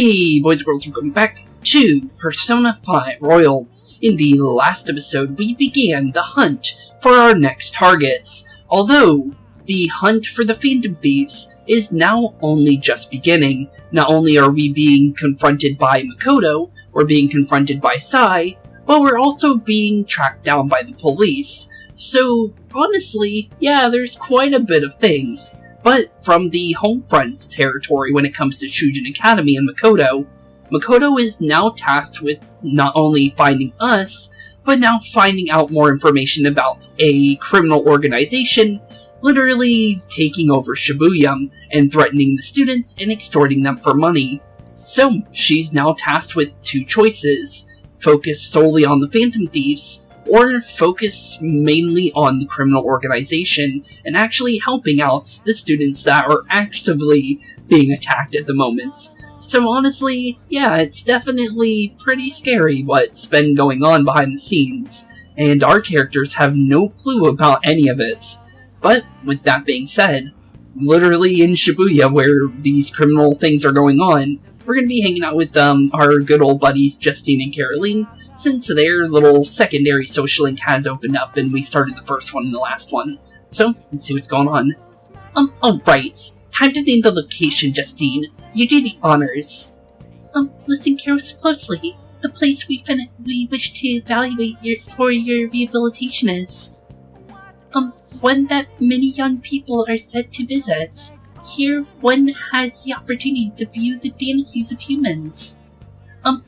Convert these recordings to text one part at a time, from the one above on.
Hey boys and girls, welcome back to Persona 5 Royal. In the last episode, we began the hunt for our next targets, although the hunt for the Phantom Thieves is now only just beginning. Not only are we being confronted by Makoto, we're being confronted by Sai, but we're also being tracked down by the police. So, honestly, yeah, there's quite a bit of things. But from the Homefront's territory when it comes to Shujin Academy and Makoto, Makoto is now tasked with not only finding us, but now finding out more information about a criminal organization literally taking over Shibuya and threatening the students and extorting them for money. So, she's now tasked with two choices: focus solely on the Phantom Thieves, or focus mainly on the criminal organization and actually helping out the students that are actively being attacked at the moment. So honestly, yeah, it's definitely pretty scary what's been going on behind the scenes, and our characters have no clue about any of it. But with that being said, literally in Shibuya where these criminal things are going on, we're going to be hanging out with our good old buddies Justine and Caroline, since their little secondary social link has opened up and we started the first one and the last one. So, let's see what's going on. Alright. Time to name the location, Justine. You do the honors. Listen closely. The place we wish to evaluate for your rehabilitation is one that many young people are said to visit. Here, one has the opportunity to view the fantasies of humans.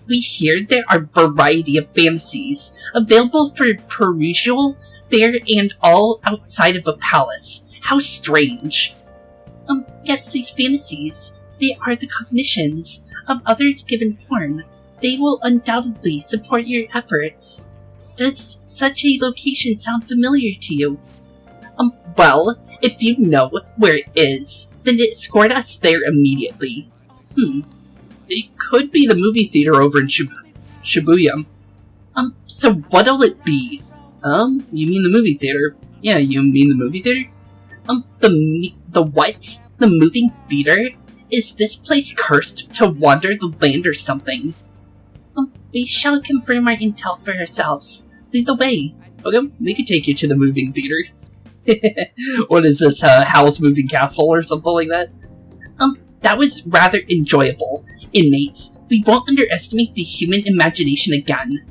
We hear there are a variety of fantasies available for perusal there and all outside of a palace. How strange. Yes, these fantasies, they are the cognitions of others given form. They will undoubtedly support your efforts. Does such a location sound familiar to you? Well, if you know where it is, then escort us there immediately. It could be the movie theater over in Shibuya. So what'll it be? You mean the movie theater? Yeah, you mean the movie theater? The what? The moving theater? Is this place cursed to wander the land or something? We shall confirm our intel for ourselves. Lead the way. Okay, we could take you to the moving theater. What is this, Howl's Moving Castle or something like that? That was rather enjoyable. Inmates, we won't underestimate the human imagination again.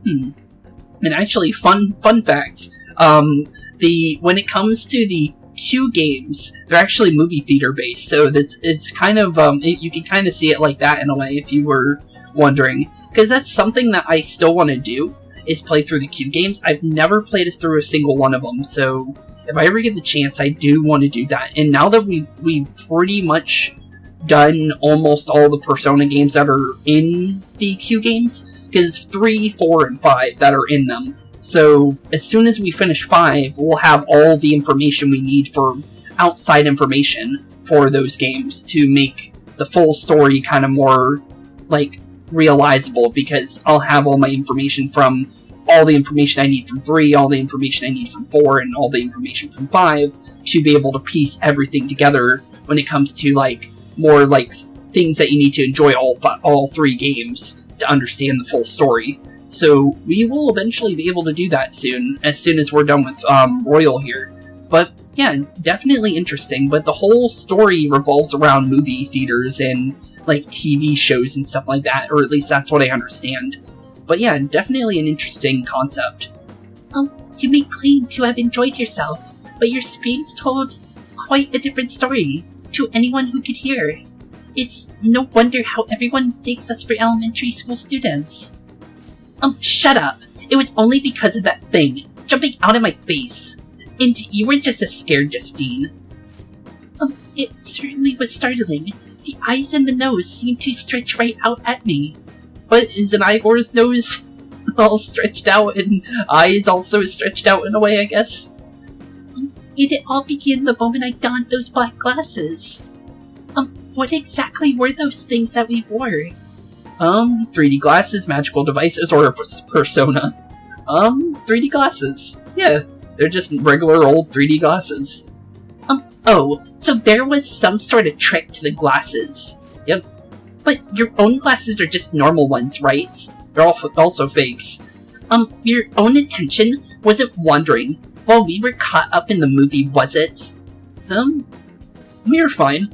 And actually, fun fact, when it comes to the Q games, they're actually movie theater based, so it's kind of, you can kind of see it like that in a way, if you were wondering. Because that's something that I still want to do, is play through the Q games. I've never played it through a single one of them, so if I ever get the chance, I do want to do that. And now that we've pretty much done almost all the Persona games that are in the Q games, because 3, 4, and 5 that are in them. So as soon as we finish 5, we'll have all the information we need for outside information for those games to make the full story kind of more, like, realizable, because I'll have all my information from all the information I need from 3, all the information I need from 4, and all the information from 5 to be able to piece everything together when it comes to, like, more, like, things that you need to enjoy all 3 games to understand the full story. So we will eventually be able to do that soon as we're done with Royal here. But yeah, definitely interesting, but the whole story revolves around movie theaters and, like, TV shows and stuff like that, or at least that's what I understand. But yeah, definitely an interesting concept. You may claim to have enjoyed yourself, but your screams told quite a different story to anyone who could hear. It's no wonder how everyone mistakes us for elementary school students. Shut up! It was only because of that thing, jumping out of my face. And you were just as scared, Justine. It certainly was startling. The eyes and the nose seemed to stretch right out at me. But isn't Igor's nose all stretched out and eyes also stretched out in a way, I guess? And it all began the moment I donned those black glasses. What exactly were those things that we wore? 3D glasses, magical devices, or a persona? 3D glasses. Yeah, they're just regular old 3D glasses. Oh, so there was some sort of trick to the glasses. Yep. But your own glasses are just normal ones, right? They're also fakes. Your own attention wasn't wandering while we were caught up in the movie, was it? We were fine.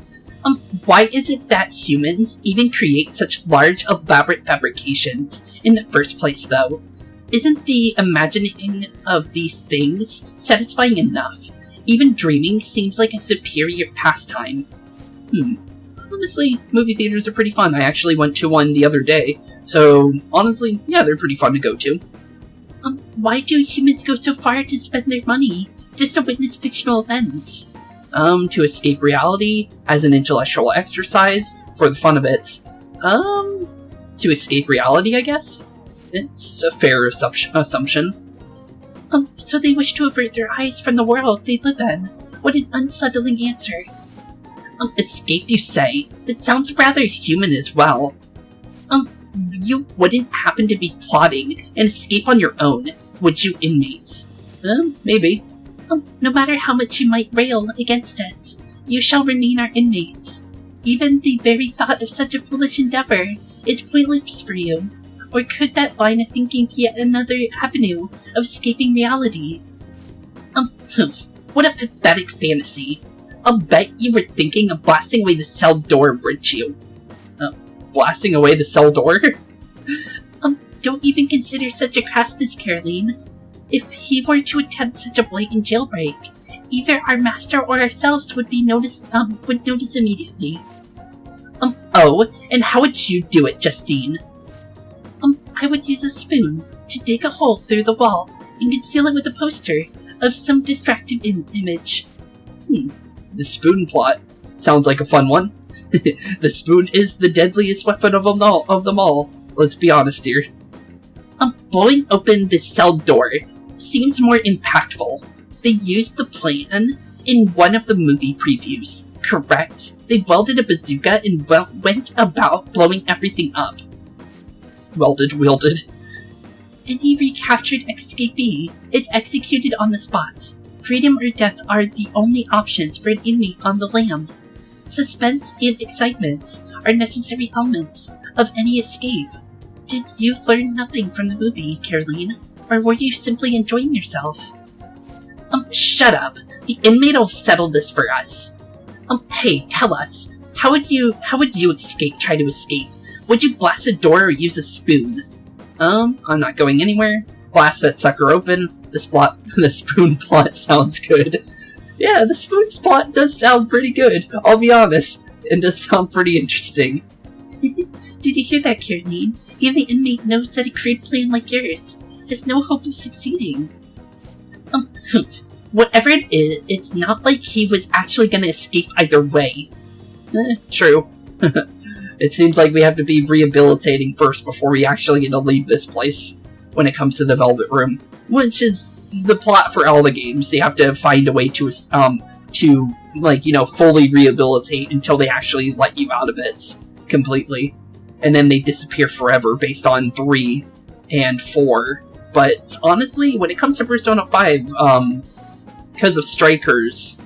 Why is it that humans even create such large, elaborate fabrications in the first place, though? Isn't the imagining of these things satisfying enough? Even dreaming seems like a superior pastime. Honestly, movie theaters are pretty fun. I actually went to one the other day, so honestly, yeah, they're pretty fun to go to. Why do humans go so far to spend their money just to witness fictional events? To escape reality as an intellectual exercise for the fun of it. To escape reality, I guess? It's a fair assumption. So they wish to avert their eyes from the world they live in. What an unsettling answer. Escape, you say? That sounds rather human as well. You wouldn't happen to be plotting an escape on your own, would you, inmates? Maybe. No matter how much you might rail against it, you shall remain our inmates. Even the very thought of such a foolish endeavor is pointless for you. Or could that line of thinking be yet another avenue of escaping reality? What a pathetic fantasy. I'll bet you were thinking of blasting away the cell door, weren't you? Blasting away the cell door? Don't even consider such a crassness, Caroline. If he were to attempt such a blatant jailbreak, either our master or ourselves would notice immediately. Oh, and how would you do it, Justine? I would use a spoon to dig a hole through the wall and conceal it with a poster of some distracting image. The spoon plot. Sounds like a fun one. The spoon is the deadliest weapon of them all. Let's be honest here. Blowing open the cell door seems more impactful. They used the plan in one of the movie previews, correct? They welded a bazooka and went about blowing everything up. Wielded. Any recaptured escapee is executed on the spot. Freedom or death are the only options for an inmate on the lam. Suspense and excitement are necessary elements of any escape. Did you learn nothing from the movie, Caroline? Or were you simply enjoying yourself? Shut up. The inmate will settle this for us. Hey, tell us. How would you try to escape? Would you blast a door or use a spoon? I'm not going anywhere. Blast that sucker open. The spoon plot sounds good. Yeah, the spoon plot does sound pretty good, I'll be honest. It does sound pretty interesting. Did you hear that, Caroline? Even the inmate knows that a crude plan like yours has no hope of succeeding. Whatever it is, it's not like he was actually gonna escape either way. True. It seems like we have to be rehabilitating first before we actually get to leave this place when it comes to the Velvet Room. Which is the plot for all the games. They have to find a way to fully rehabilitate until they actually let you out of it completely. And then they disappear forever based on 3 and 4. But honestly, when it comes to Persona 5, because of strikers,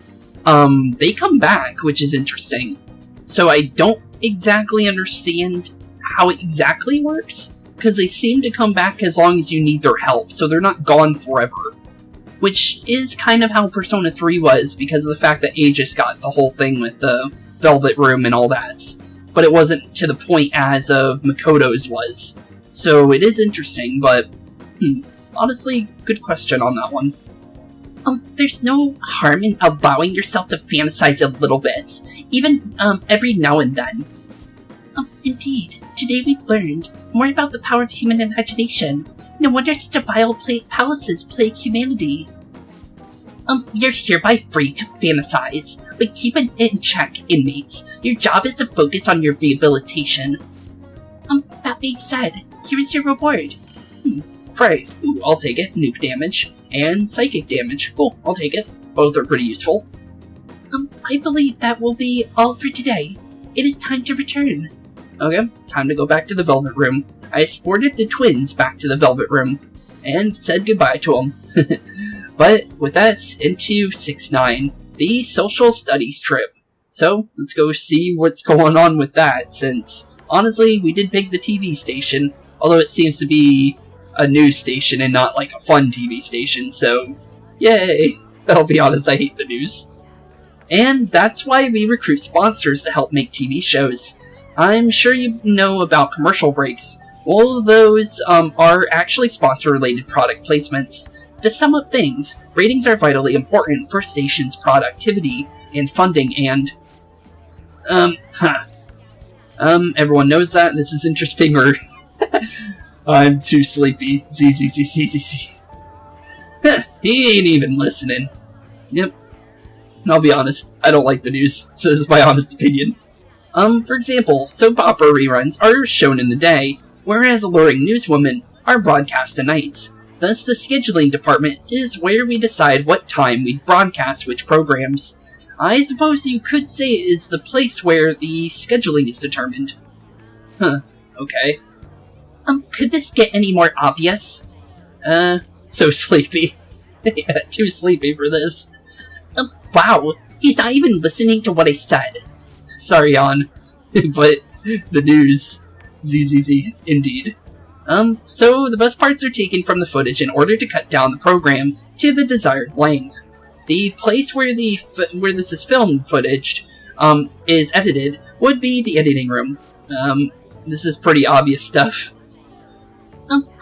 they come back, which is interesting. So I don't exactly understand how it exactly works, because they seem to come back as long as you need their help, so they're not gone forever. Which is kind of how Persona 3 was, because of the fact that Aegis got the whole thing with the Velvet Room and all that. But it wasn't to the point as of Makoto's was. So it is interesting, but honestly, good question on that one. There's no harm in allowing yourself to fantasize a little bit, even every now and then. Indeed, today we've learned more about the power of human imagination. No wonder such a vile palaces plague humanity. You're hereby free to fantasize, but keep it in check, inmates. Your job is to focus on your rehabilitation. That being said, here is your reward. Frey. Ooh, I'll take it. Nuke damage. And psychic damage. Cool, I'll take it. Both are pretty useful. I believe that will be all for today. It is time to return. Okay, time to go back to the Velvet Room. I escorted the twins back to the Velvet Room, and said goodbye to them. But with that, into 6-9, the social studies trip. So, let's go see what's going on with that, since Honestly, we did pick the TV station, although it seems to be a news station and not like a fun TV station, so yay! I'll be honest, I hate the news. And that's why we recruit sponsors to help make TV shows. I'm sure you know about commercial breaks. All of those are actually sponsor-related product placements. To sum up things, ratings are vitally important for stations' productivity and funding, and everyone knows that. This is interesting, or I'm too sleepy. He ain't even listening. Yep. I'll be honest, I don't like the news, so this is my honest opinion. For example, soap opera reruns are shown in the day, whereas alluring newswomen are broadcast at nights. Thus, the scheduling department is where we decide what time we broadcast which programs. I suppose you could say it is the place where the scheduling is determined. Huh, okay. Could this get any more obvious? So sleepy. Yeah, too sleepy for this. Wow, he's not even listening to what I said. Sorry, Jan, but the news. ZZZ, indeed. So the best parts are taken from the footage in order to cut down the program to the desired length. The place where this is filmed footage, is edited would be the editing room. This is pretty obvious stuff.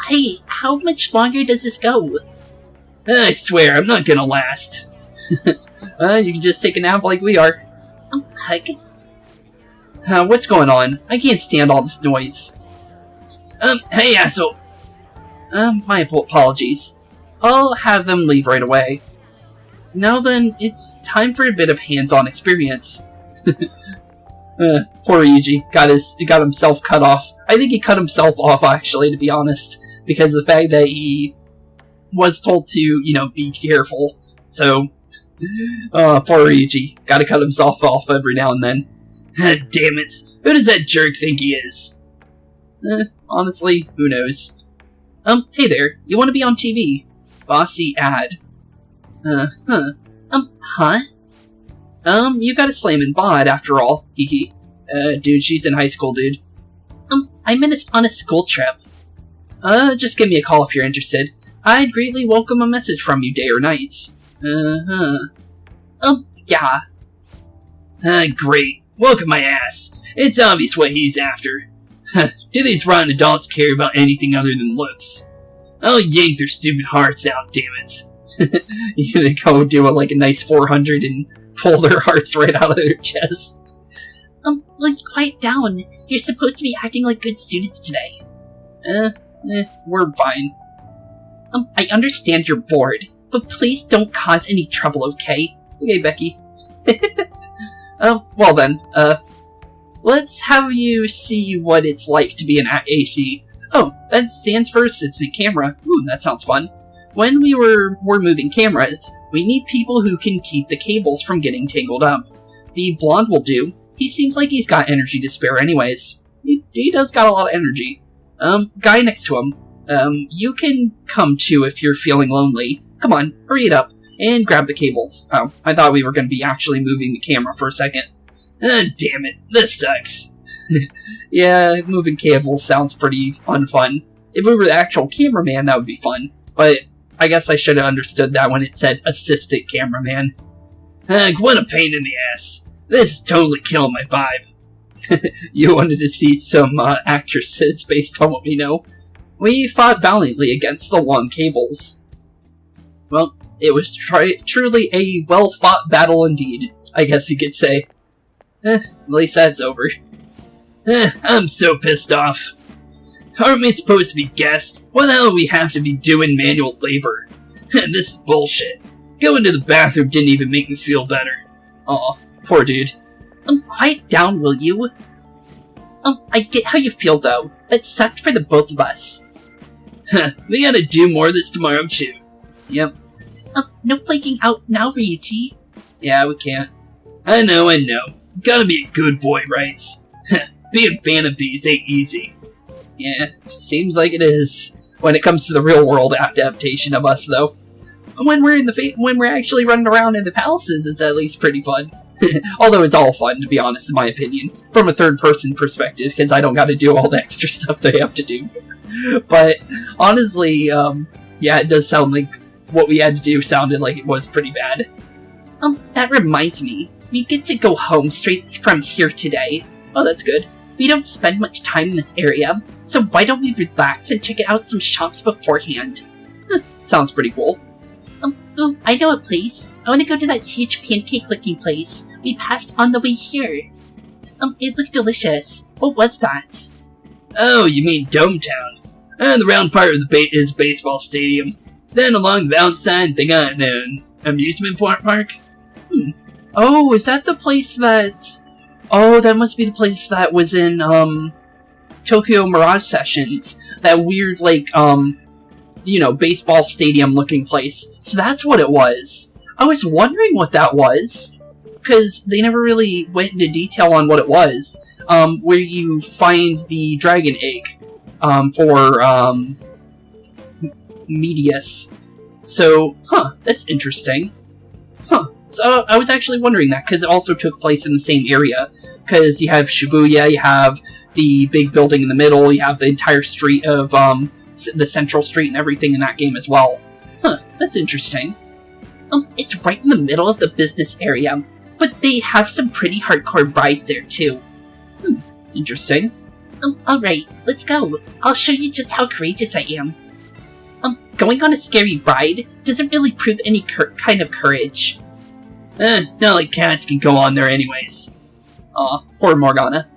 Hey, how much longer does this go? I swear, I'm not gonna last. You can just take a nap like we are. Hug? What's going on? I can't stand all this noise. Hey, asshole! My apologies. I'll have them leave right away. Now then, it's time for a bit of hands-on experience. Poor Yuji got himself cut off. I think he cut himself off, actually, to be honest, because of the fact that he was told to, be careful. So, poor Yuji. Gotta cut himself off every now and then. Damn it! Who does that jerk think he is? Honestly, who knows? Hey there, you want to be on TV? Bossy ad. Huh? You got a slamming bod after all, hehe. Dude, she's in high school, dude. I'm on a school trip. Just give me a call if you're interested. I'd greatly welcome a message from you day or night. Yeah. Great. Welcome my ass. It's obvious what he's after. Do these rotten adults care about anything other than looks? I'll yank their stupid hearts out, damn it. You're gonna go do a nice 400 and pull their hearts right out of their chest. Quiet down. You're supposed to be acting like good students today. We're fine. I understand you're bored, but please don't cause any trouble, okay? Okay, Becky. Well then, let's have you see what it's like to be an AC. Oh, that stands for assistant camera. Ooh, that sounds fun. When we're moving cameras, we need people who can keep the cables from getting tangled up. The blonde will do. He seems like he's got energy to spare anyways. He does got a lot of energy. Guy next to him. You can come too if you're feeling lonely. Come on, hurry it up, and grab the cables. Oh, I thought we were going to be actually moving the camera for a second. Damn it, this sucks. Yeah, moving cables sounds pretty unfun. If we were the actual cameraman, that would be fun. But I guess I should have understood that when it said assistant cameraman. What a pain in the ass. This is totally killing my vibe. You wanted to see some actresses based on what we know. We fought valiantly against the long cables. Well, it was truly a well-fought battle indeed, I guess you could say. At least that's over. I'm so pissed off. Aren't we supposed to be guests? What the hell do we have to be doing manual labor? This is bullshit. Going to the bathroom didn't even make me feel better. Aw, poor dude. Quiet down, will you? I get how you feel, though. It sucked for the both of us. We gotta do more of this tomorrow, too. Yep. No flaking out now, Ryuji. Yeah, we can't. I know. Gotta be a good boy, right? Being Phantom Thieves ain't easy. Yeah, seems like it is. When it comes to the real world adaptation of us, though. When we're actually running around in the palaces, it's at least pretty fun. Although it's all fun, to be honest, in my opinion, from a third-person perspective, because I don't got to do all the extra stuff they have to do. But honestly, yeah, it does sound like what we had to do sounded like it was pretty bad. That reminds me, we get to go home straight from here today. Oh, that's good. We don't spend much time in this area, so why don't we relax and check out some shops beforehand? Sounds pretty cool. Oh, I know a place. I want to go to that huge pancake-looking place we passed on the way here. It looked delicious. What was that? Oh, you mean Dometown. The round part of the is baseball stadium. Then along the outside, they got an amusement park. Oh, is that the place that... Oh, that must be the place that was in, Tokyo Mirage Sessions. That weird, like, you know, baseball stadium-looking place. So that's what it was. I was wondering what that was, because they never really went into detail on what it was. Where you find the dragon egg, for, Medius. So, that's interesting. So I was actually wondering that, because it also took place in the same area. Because you have Shibuya, you have the big building in the middle, you have the entire street of, the central street and everything in that game as well. That's interesting. It's right in the middle of the business area, but they have some pretty hardcore rides there too. Interesting. Alright, let's go. I'll show you just how courageous I am. Going on a scary ride doesn't really prove any kind of courage. Not like cats can go on there anyways. Aw, poor Morgana.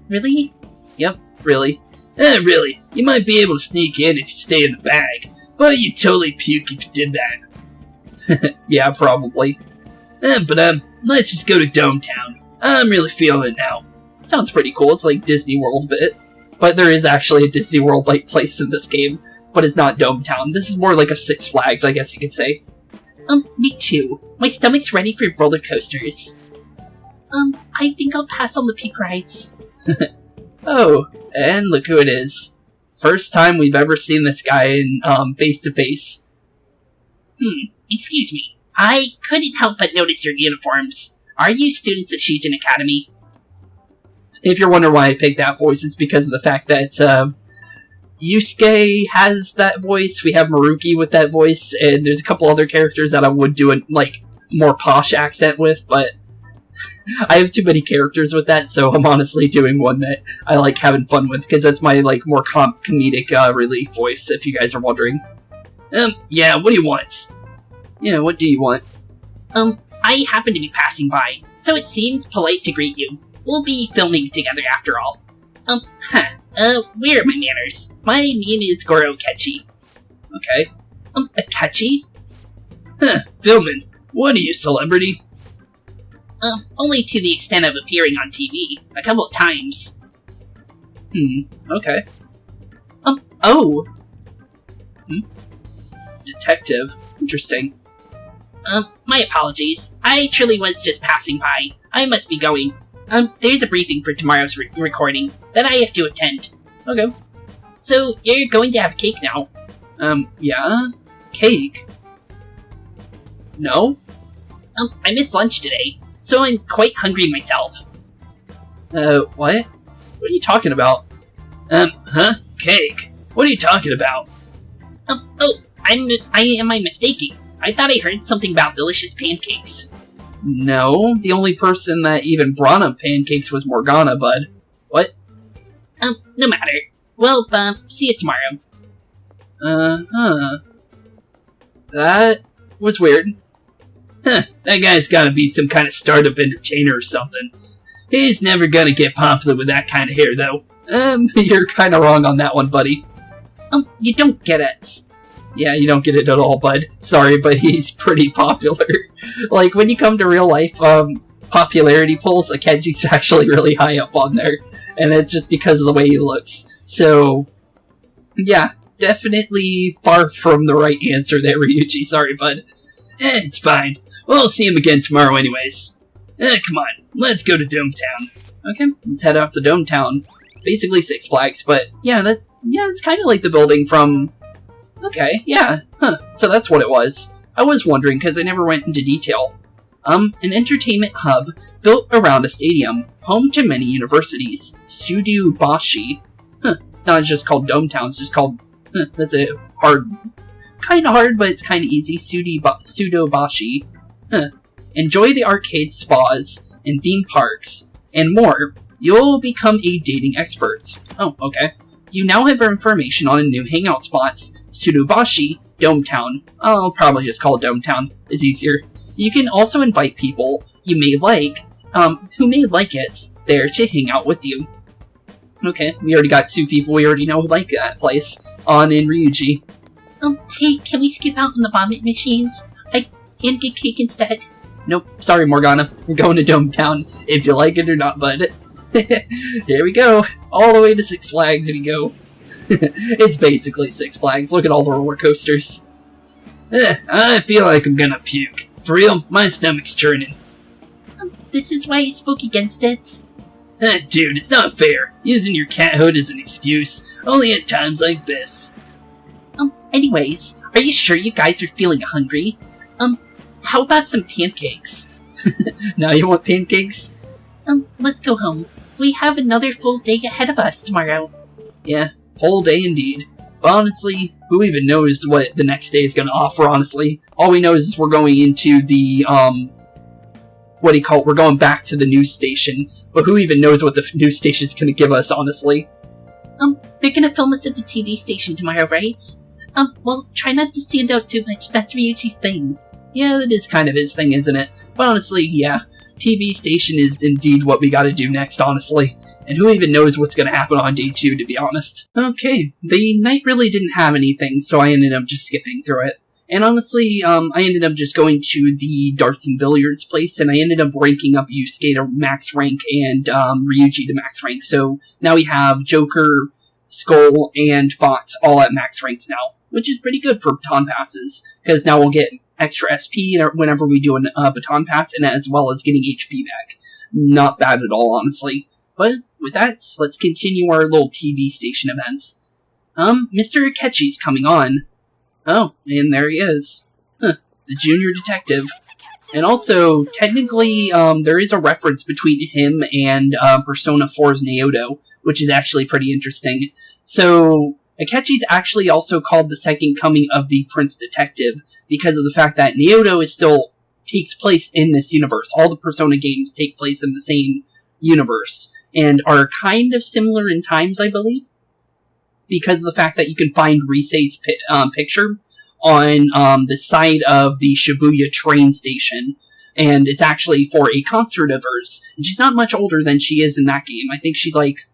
Really? Yep, really. Really. You might be able to sneak in if you stay in the bag, but you'd totally puke if you did that. Yeah, probably. But let's just go to Dometown. I'm really feeling it now. Sounds pretty cool. It's like Disney World bit. But there is actually a Disney World-like place in this game, but it's not Dometown. This is more like a Six Flags, I guess you could say. Me too. My stomach's ready for roller coasters. I think I'll pass on the peak rides. Oh, and look who it is. First time we've ever seen this guy in, face-to-face. Excuse me. I couldn't help but notice your uniforms. Are you students at Shujin Academy? If you're wondering why I picked that voice, it's because of the fact that, Yusuke has that voice, we have Maruki with that voice, and there's a couple other characters that I would do a, like, more posh accent with, but I have too many characters with that, so I'm honestly doing one that I like having fun with, because that's my, like, more comedic, relief voice, if you guys are wondering. Yeah, what do you want? Yeah, what do you want? I happen to be passing by, so it seemed polite to greet you. We'll be filming together after all. Where are my manners? My name is Goro Kechi. Okay. Akechi? Filming. What are you, celebrity? Only to the extent of appearing on TV. A couple of times. Okay. Oh! Detective. Interesting. My apologies. I truly was just passing by. I must be going. There's a briefing for tomorrow's recording that I have to attend. Okay. So, you're going to have cake now? Yeah? Cake? No? I missed lunch today, so I'm quite hungry myself. What? What are you talking about? Cake? What are you talking about? Am I mistaken? I thought I heard something about delicious pancakes. No, the only person that even brought up pancakes was Morgana, bud. What? No matter. Well, see you tomorrow. That was weird. That guy's gotta be some kind of startup entertainer or something. He's never gonna get popular with that kind of hair, though. You're kinda wrong on that one, buddy. You don't get it. Yeah, you don't get it at all, bud. Sorry, but he's pretty popular. Like, when you come to real life, popularity polls, Akechi's actually really high up on there. And it's just because of the way he looks. So, yeah, definitely far from the right answer there, Ryuji. Sorry, bud. It's fine. We'll see him again tomorrow anyways. Come on, let's go to Dometown. Okay, let's head out to Dometown. Basically Six Flags, but yeah, it's kind of like the building from... Okay, yeah, so that's what it was. I was wondering, because I never went into detail. An entertainment hub built around a stadium, home to many universities. Sudobashi. It's not just called Dometown, it's just called, that's a hard, kind of hard, but it's kind of easy. Sudobashi. Enjoy the arcade spas and theme parks, and more. You'll become a dating expert. Oh, okay. You now have information on a new hangout spots. Sudobashi, Dometown. I'll probably just call it Dometown. It's easier. You can also invite people you may like, who may like it, there to hang out with you. Okay, we already got 2 people we already know who like that place. On in Ryuji. Hey, can we skip out on the vomit machines? And get cake instead. Nope, sorry Morgana. We're going to Dometown, if you like it or not, bud. Here we go. All the way to Six Flags we go. It's basically Six Flags. Look at all the roller coasters. I feel like I'm gonna puke. For real, my stomach's churning. This is why I spoke against it. Dude, it's not fair. Using your cat hood as an excuse. Only at times like this. Anyways, are you sure you guys are feeling hungry? How about some pancakes? Now you want pancakes? Let's go home. We have another full day ahead of us tomorrow. Yeah, full day indeed. But honestly, who even knows what the next day is going to offer, honestly? All we know is we're going into the, we're going back to the news station. But who even knows what the news station is going to give us, honestly? They're gonna film us at the TV station tomorrow, right? Well, try not to stand out too much. That's Ryuji's thing. Yeah, that is kind of his thing, isn't it? But honestly, yeah. TV station is indeed what we gotta do next, honestly. And who even knows what's gonna happen on day 2, to be honest. Okay, the night really didn't have anything, so I ended up just skipping through it. And honestly, I ended up just going to the darts and billiards place, and I ended up ranking up Yusuke to max rank and Ryuji to max rank. So now we have Joker, Skull, and Fox all at max ranks now, which is pretty good for baton passes, because now we'll get extra SP whenever we do a baton pass, and as well as getting HP back. Not bad at all, honestly. But with that, let's continue our little TV station events. Mr. Akechi's coming on. Oh, and there he is. The junior detective. And also, technically, there is a reference between him and Persona 4's Naoto, which is actually pretty interesting. So, Akechi's actually also called the second coming of the Prince Detective, because of the fact that Naoto takes place in this universe. All the Persona games take place in the same universe, and are kind of similar in times, I believe, because of the fact that you can find Risei's picture on the side of the Shibuya train station, and it's actually for a concert of hers, and she's not much older than she is in that game. I think she's like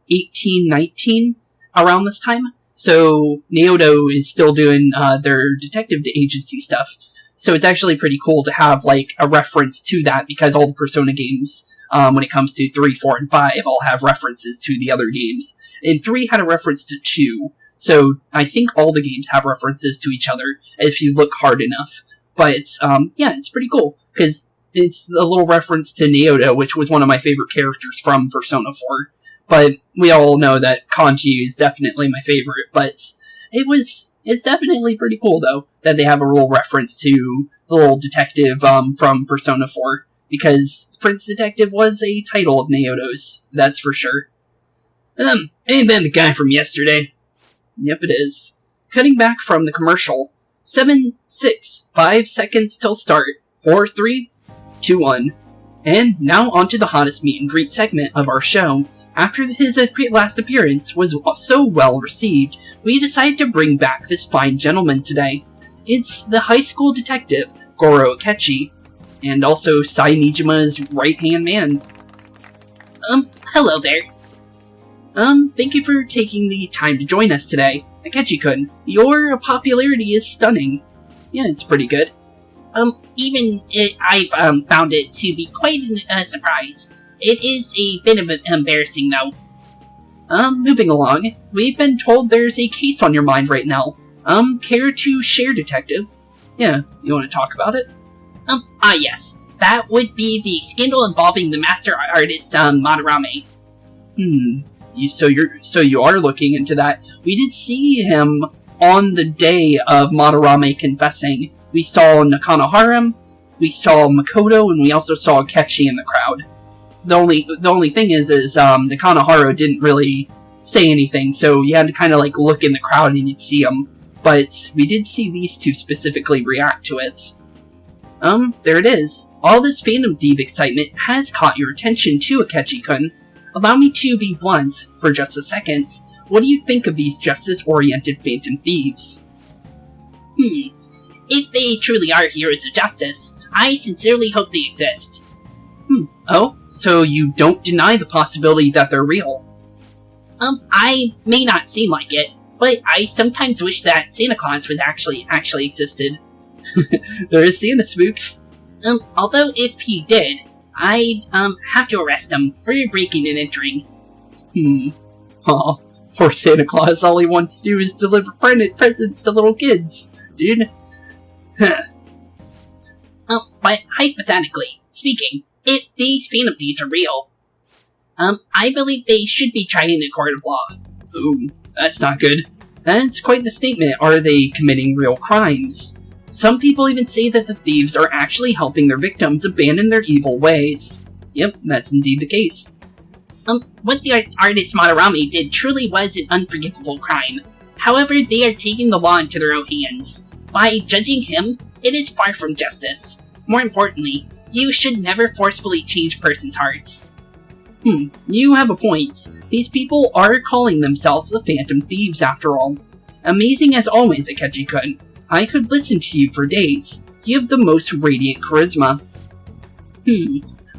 18, 19 around this time, so Naoto is still doing their detective agency stuff, so it's actually pretty cool to have like a reference to that, because all the Persona games, when it comes to 3, 4, and 5, all have references to the other games, and 3 had a reference to 2, so I think all the games have references to each other if you look hard enough. But yeah, it's pretty cool, because it's a little reference to Naoto, which was one of my favorite characters from Persona 4. But we all know that Kanji is definitely my favorite, but it's definitely pretty cool, though, that they have a little reference to the little detective from Persona 4, because Prince Detective was a title of Naoto's, that's for sure. Ain't that the guy from yesterday? Yep, it is. Cutting back from the commercial. 7, 6, 5 seconds till start. 4, 3, 2, 1. And now onto the hottest meet and greet segment of our show. After his last appearance was so well received, we decided to bring back this fine gentleman today. It's the high school detective, Goro Akechi, and also Sai Nijima's right-hand man. Hello there. Thank you for taking the time to join us today. Akechi-kun, your popularity is stunning. Yeah, it's pretty good. I've found it to be quite a surprise. It is a bit of embarrassing, though. Moving along, we've been told there's a case on your mind right now. Care to share, detective? Yeah, you want to talk about it? Yes. That would be the scandal involving the master artist, Madarame. So you are looking into that. We did see him on the day of Madarame confessing. We saw Nakanohara, we saw Makoto, and we also saw Akechi in the crowd. The only thing is Nakanohara didn't really say anything, so you had to kind of like look in the crowd and you'd see him. But we did see these two specifically react to it. There it is. All this Phantom Thief excitement has caught your attention too, Akechi-kun. Allow me to be blunt for just a second. What do you think of these justice-oriented Phantom Thieves? If they truly are heroes of justice, I sincerely hope they exist. Oh? So you don't deny the possibility that they're real? I may not seem like it, but I sometimes wish that Santa Claus was actually existed. There is Santa, Spooks. Although if he did, I'd, have to arrest him for breaking and entering. Aw, poor Santa Claus, all he wants to do is deliver presents to little kids, dude. But hypothetically speaking, if these Phantom Thieves are real, I believe they should be tried in a court of law. Ooh, that's not good. That's quite the statement. Are they committing real crimes? Some people even say that the thieves are actually helping their victims abandon their evil ways. Yep, that's indeed the case. What the artist Madarame did truly was an unforgivable crime. However, they are taking the law into their own hands. By judging him, it is far from justice. More importantly, you should never forcefully change a person's hearts. You have a point. These people are calling themselves the Phantom Thieves after all. Amazing as always, Akechi-kun. I could listen to you for days. You have the most radiant charisma.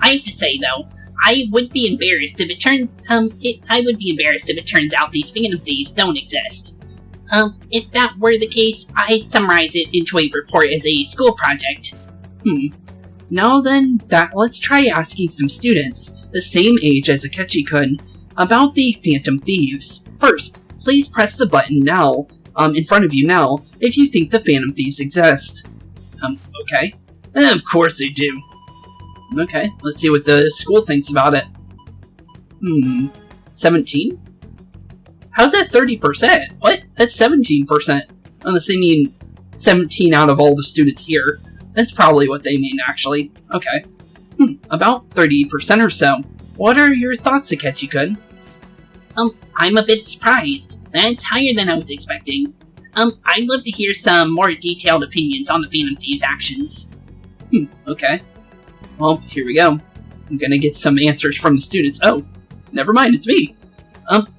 I have to say though, I would be embarrassed if it turns out these Phantom Thieves don't exist. If that were the case, I'd summarize it into a report as a school project. Now then, let's try asking some students, the same age as Akechi-kun, about the Phantom Thieves. First, please press the button now, in front of you now, if you think the Phantom Thieves exist. Okay. Of course they do. Okay, let's see what the school thinks about it. 17? How's that 30%? What? That's 17%. Unless they mean 17 out of all the students here. That's probably what they mean, actually. Okay. About 30% or so. What are your thoughts, Akechi-kun? I'm a bit surprised. That's higher than I was expecting. I'd love to hear some more detailed opinions on the Phantom Thieves' actions. Okay. Well, here we go. I'm gonna get some answers from the students. Oh, never mind, it's me.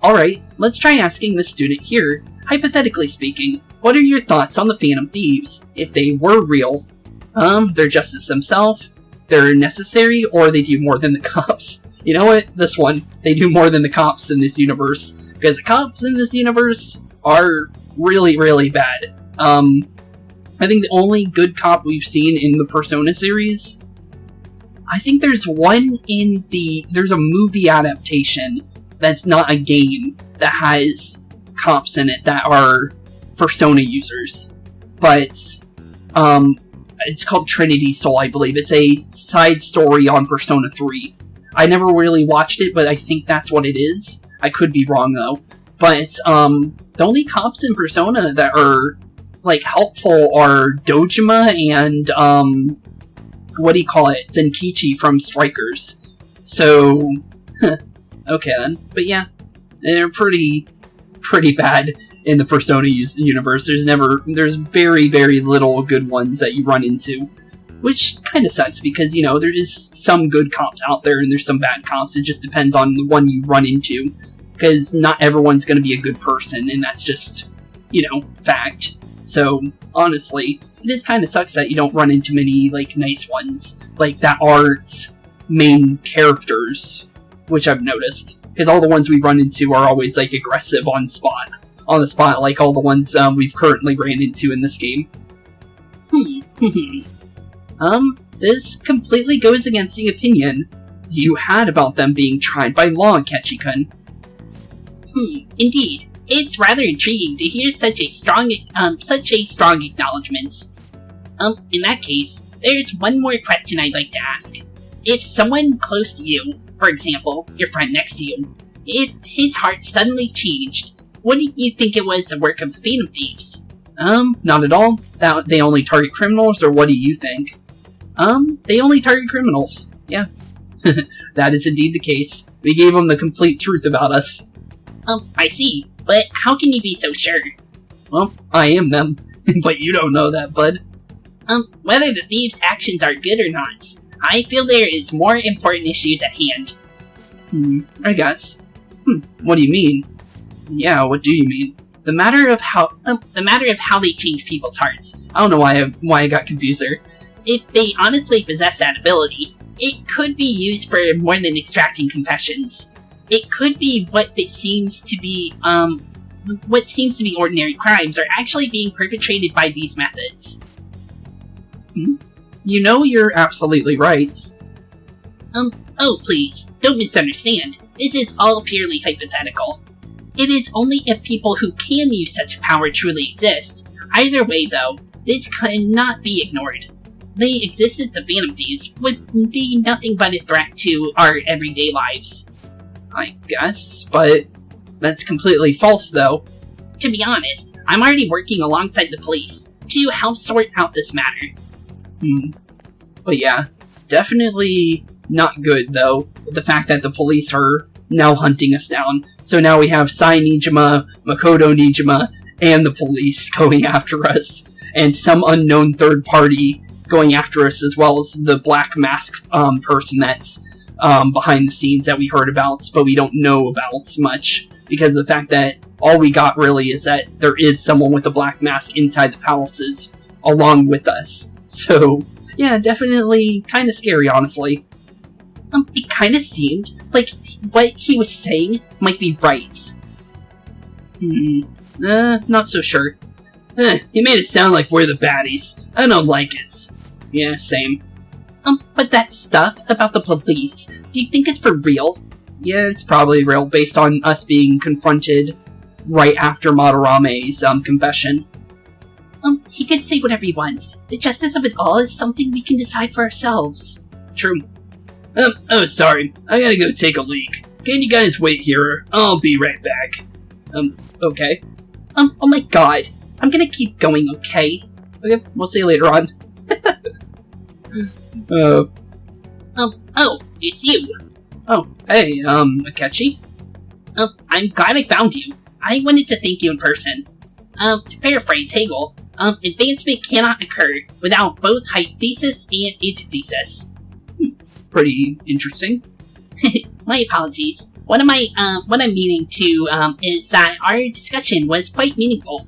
Alright, let's try asking this student here. Hypothetically speaking, what are your thoughts on the Phantom Thieves? If they were real, they're justice themselves, they're necessary, or they do more than the cops. You know what? This one. They do more than the cops in this universe. Because the cops in this universe are really, really bad. I think the only good cop we've seen in the Persona series, I think there's there's a movie adaptation that's not a game that has cops in it that are Persona users. But, it's called Trinity Soul, I believe. It's a side story on Persona 3. I never really watched it, but I think that's what it is. I could be wrong, though. But, the only cops in Persona that are, like, helpful are Dojima and, what do you call it? Zenkichi from Strikers. So, okay then. But yeah, they're pretty bad in the Persona universe. There's very, very little good ones that you run into. Which kind of sucks because, you know, there is some good cops out there and there's some bad cops. It just depends on the one you run into. Because not everyone's going to be a good person, and that's just, you know, fact. So, honestly, it just kind of sucks that you don't run into many, like, nice ones. Like, that aren't main characters, which I've noticed. Because all the ones we run into are always, like, aggressive on the spot, like all the ones we've currently ran into in this game. This completely goes against the opinion you had about them being tried by law, Akechi-kun. Indeed. It's rather intriguing to hear such a strong acknowledgement. In that case, there's one more question I'd like to ask. If someone close to you, for example, your friend next to you, if his heart suddenly changed, wouldn't you think it was the work of the Phantom Thieves? Not at all. They only target criminals, or what do you think? They only target criminals. Yeah. That is indeed the case. We gave them the complete truth about us. I see. But how can you be so sure? Well, I am them. But you don't know that, bud. Whether the thieves' actions are good or not, I feel there is more important issues at hand. I guess. What do you mean? Yeah, what do you mean? The matter of how they change people's hearts. I don't know why I got confused there. If they honestly possess that ability, it could be used for more than extracting confessions. It could be what seems to be ordinary crimes are actually being perpetrated by these methods. You know you're absolutely right. Oh please, don't misunderstand. This is all purely hypothetical. It is only if people who can use such power truly exist. Either way though, this cannot be ignored. The existence of Phantom Thieves would be nothing but a threat to our everyday lives. I guess, but that's completely false though. To be honest, I'm already working alongside the police to help sort out this matter. But yeah, definitely not good though, the fact that the police are now hunting us down. So now we have Sai Nijima, Makoto Nijima, and the police going after us, and some unknown third party going after us, as well as the black mask person that's behind the scenes that we heard about, but we don't know about much, because of the fact that all we got really is that there is someone with a black mask inside the palaces along with us. So yeah, definitely kind of scary, honestly. It kind of seemed like what he was saying might be right. Not so sure. He made it sound like we're the baddies. I don't like it. Yeah, same. But that stuff about the police, do you think it's for real? Yeah, it's probably real, based on us being confronted right after Madarame's confession. He could say whatever he wants. The justice of it all is something we can decide for ourselves. True. Oh, sorry. I gotta go take a leak. Can you guys wait here? I'll be right back. Okay. Oh my god. I'm gonna keep going, okay? Okay, we'll see you later on. Oh, it's you. Oh, hey, Akechi? I'm glad I found you. I wanted to thank you in person. To paraphrase Hegel, advancement cannot occur without both hypothesis and antithesis. Pretty interesting. My apologies. What I'm meaning to, is that our discussion was quite meaningful.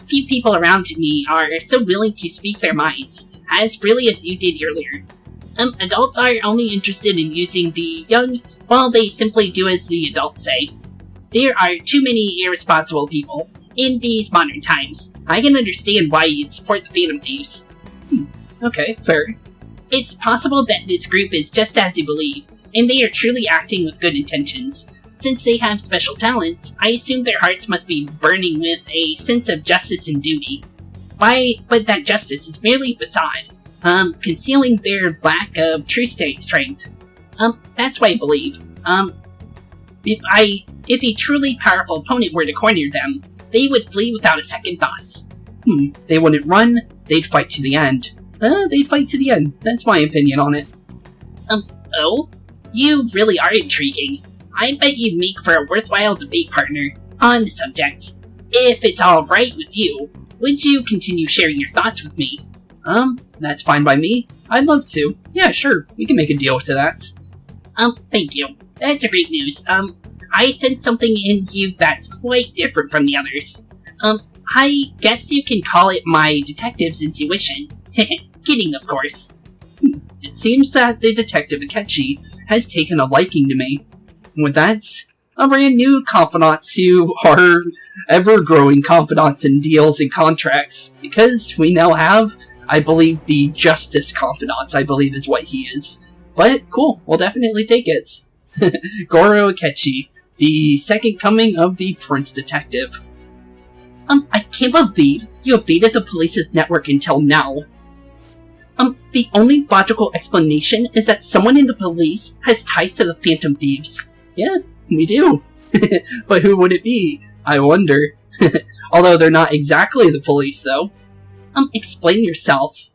Few people around me are so willing to speak their minds, as freely as you did earlier. Adults are only interested in using the young, while they simply do as the adults say. There are too many irresponsible people in these modern times. I can understand why you'd support the Phantom Thieves. Okay, fair. It's possible that this group is just as you believe, and they are truly acting with good intentions. Since they have special talents, I assume their hearts must be burning with a sense of justice and duty. But that justice is merely facade, concealing their lack of true strength. That's what I believe. If a truly powerful opponent were to corner them, they would flee without a second thought. They wouldn't run, they'd fight to the end. They'd fight to the end. That's my opinion on it. Oh? You really are intriguing. I bet you'd make for a worthwhile debate partner on the subject. If it's alright with you, would you continue sharing your thoughts with me? That's fine by me. I'd love to. Yeah, sure. We can make a deal to that. Thank you. That's a great news. I sense something in you that's quite different from the others. I guess you can call it my detective's intuition. Kidding, of course. It seems that the detective Akechi has taken a liking to me. With that, a brand new confidant to our ever-growing confidants in deals and contracts, because we now have, I believe, the Justice Confidant, I believe is what he is. But, cool, we'll definitely take it. Goro Akechi, the second coming of the Prince Detective. I can't believe you evaded the police's network until now. The only logical explanation is that someone in the police has ties to the Phantom Thieves. Yeah, we do. But who would it be? I wonder. Although they're not exactly the police, though. Explain yourself.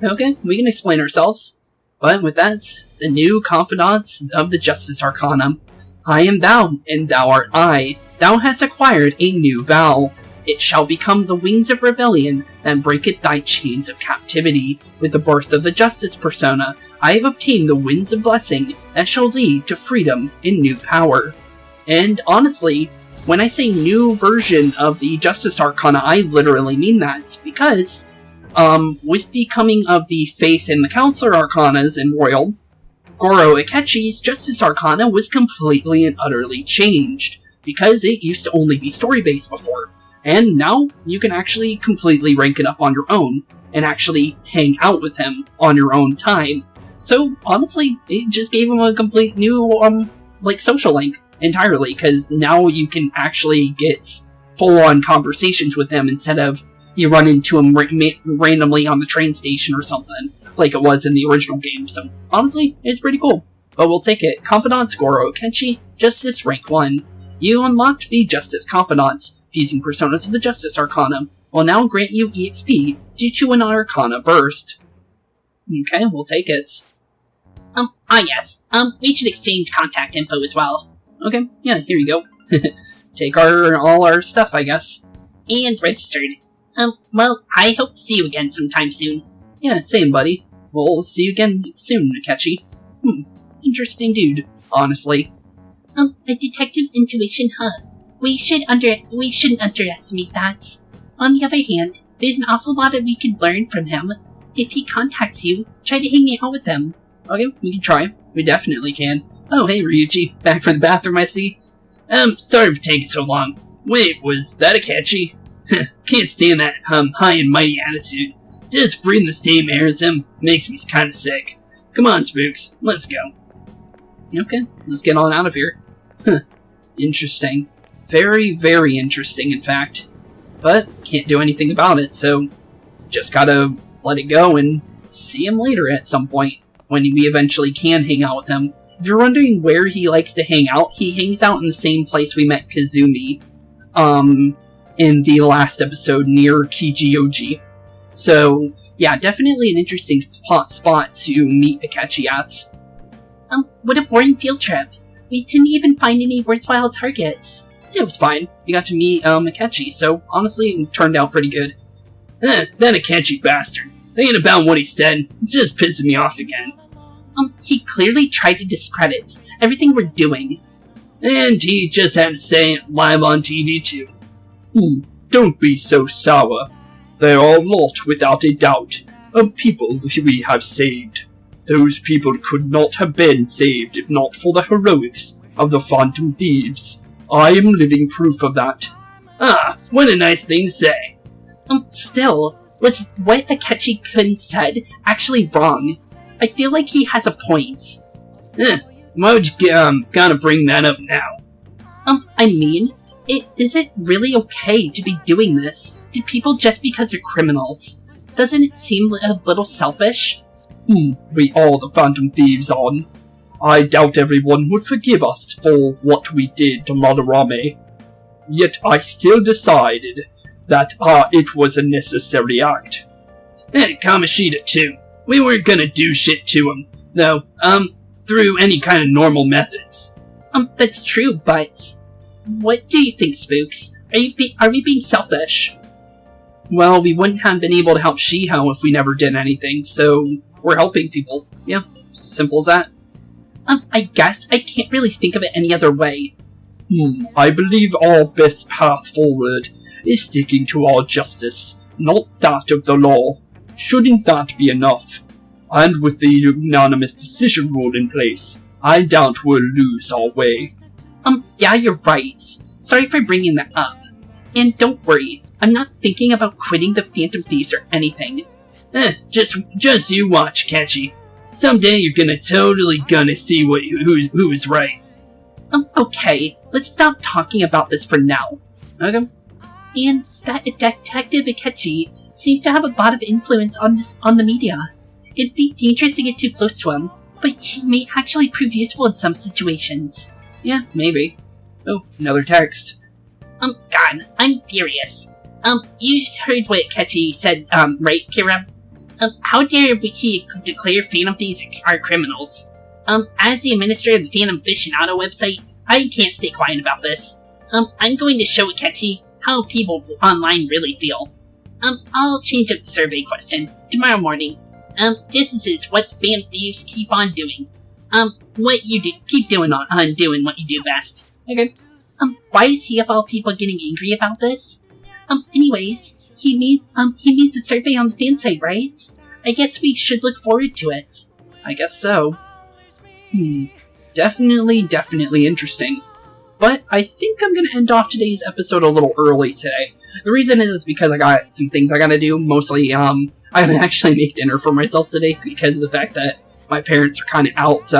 Okay, we can explain ourselves. But with that, the new confidants of the Justice Arcana. I am thou, and thou art I. Thou hast acquired a new vow. It shall become the wings of rebellion that breaketh thy chains of captivity. With the birth of the Justice persona, I have obtained the winds of blessing that shall lead to freedom and new power. And honestly, when I say new version of the Justice Arcana, I literally mean that, because with the coming of the Faith and the Counselor Arcanas in Royal, Goro Akechi's Justice Arcana was completely and utterly changed, because it used to only be story-based before, and now you can actually completely rank it up on your own, and actually hang out with him on your own time. So, honestly, it just gave him a complete new, social link entirely, because now you can actually get full-on conversations with him instead of you run into him randomly on the train station or something, like it was in the original game. So, honestly, it's pretty cool. But we'll take it. Confidant Goro Akechi, Justice Rank 1. You unlocked the Justice Confidant. Fusing personas of the Justice Arcana will now grant you EXP due to an Arcana burst. Okay, we'll take it. Yes. We should exchange contact info as well. Okay, yeah, here you go. Take all our stuff, I guess. And registered. Well, I hope to see you again sometime soon. Yeah, same, buddy. We'll see you again soon, Akechi. Interesting dude, honestly. A detective's intuition, huh? We shouldn't underestimate that. On the other hand, there's an awful lot that we can learn from him. If he contacts you, try to hang out with him. Okay, we can try. We definitely can. Oh, hey, Ryuji. Back from the bathroom, I see. Sorry for taking so long. Wait, was that Akechi? Can't stand that high and mighty attitude. Just breathing the same air as him makes me kind of sick. Come on, Spooks, let's go. Okay, let's get on out of here. Interesting. Very, very interesting, in fact. But can't do anything about it, so just gotta let it go and see him later at some point, when we eventually can hang out with him. If you're wondering where he likes to hang out, he hangs out in the same place we met Kazumi, in the last episode near Kijioji. So, yeah, definitely an interesting spot to meet Akechi at. What a boring field trip. We didn't even find any worthwhile targets. It was fine. You got to meet, Akechi, so honestly, it turned out pretty good. That Akechi bastard. Thinking about what he said, it's just pissing me off again. He clearly tried to discredit everything we're doing. And he just had to say it live on TV too. Don't be so sour. There are a lot, without a doubt, of people that we have saved. Those people could not have been saved if not for the heroics of the Phantom Thieves. I am living proof of that. Ah, what a nice thing to say. Still, was what Akechi Kun said actually wrong? I feel like he has a point. Why would you gotta bring that up now? I mean, is it really okay to be doing this to people just because they're criminals? Doesn't it seem a little selfish? We are the Phantom Thieves on. I doubt everyone would forgive us for what we did to Madarame. Yet I still decided that it was a necessary act. And Kamoshida too. We weren't gonna do shit to him, though, through any kind of normal methods. That's true, but what do you think, Spooks? Are we being selfish? Well, we wouldn't have been able to help Shiho if we never did anything, so we're helping people. Yeah, simple as that. I guess I can't really think of it any other way. I believe our best path forward is sticking to our justice, not that of the law. Shouldn't that be enough? And with the unanimous decision rule in place, I doubt we'll lose our way. Yeah, you're right. Sorry for bringing that up. And don't worry, I'm not thinking about quitting the Phantom Thieves or anything. Just you watch, Akechi. Someday you're totally gonna see who is right. Okay, let's stop talking about this for now. Okay. And that Detective Akechi seems to have a lot of influence on the media. It'd be dangerous to get too close to him, but he may actually prove useful in some situations. Yeah, maybe. Oh, another text. God, I'm furious. You heard what Akechi said, right, Kira? How dare he declare Phantom Thieves are criminals? As the administrator of the Phantom Aficionado website, I can't stay quiet about this. I'm going to show Akechi how people online really feel. I'll change up the survey question tomorrow morning. This is what the Phantom Thieves keep on doing. What you do, keep doing doing what you do best. Okay. Why is he of all people getting angry about this? Anyways, he means the survey on the fan site, right? I guess we should look forward to it. I guess so. Definitely interesting. But I think I'm gonna end off today's episode a little early today. The reason is because I got some things I gotta do. Mostly, I gotta actually make dinner for myself today because of the fact that my parents are kind of out,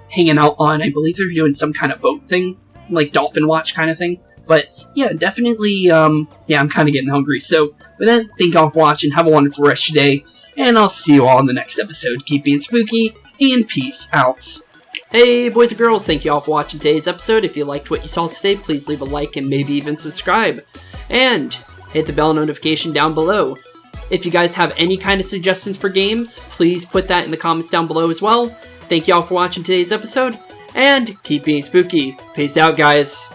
hanging out on, I believe they're doing some kind of boat thing, like dolphin watch kind of thing. But yeah, definitely, I'm kind of getting hungry. So with that, thank y'all for watching. Have a wonderful rest of your day, and I'll see you all in the next episode. Keep being spooky, and peace out. Hey boys and girls, thank you all for watching today's episode. If you liked what you saw today, please leave a like and maybe even subscribe. And hit the bell notification down below. If you guys have any kind of suggestions for games, please put that in the comments down below as well. Thank you all for watching today's episode, and keep being spooky. Peace out, guys.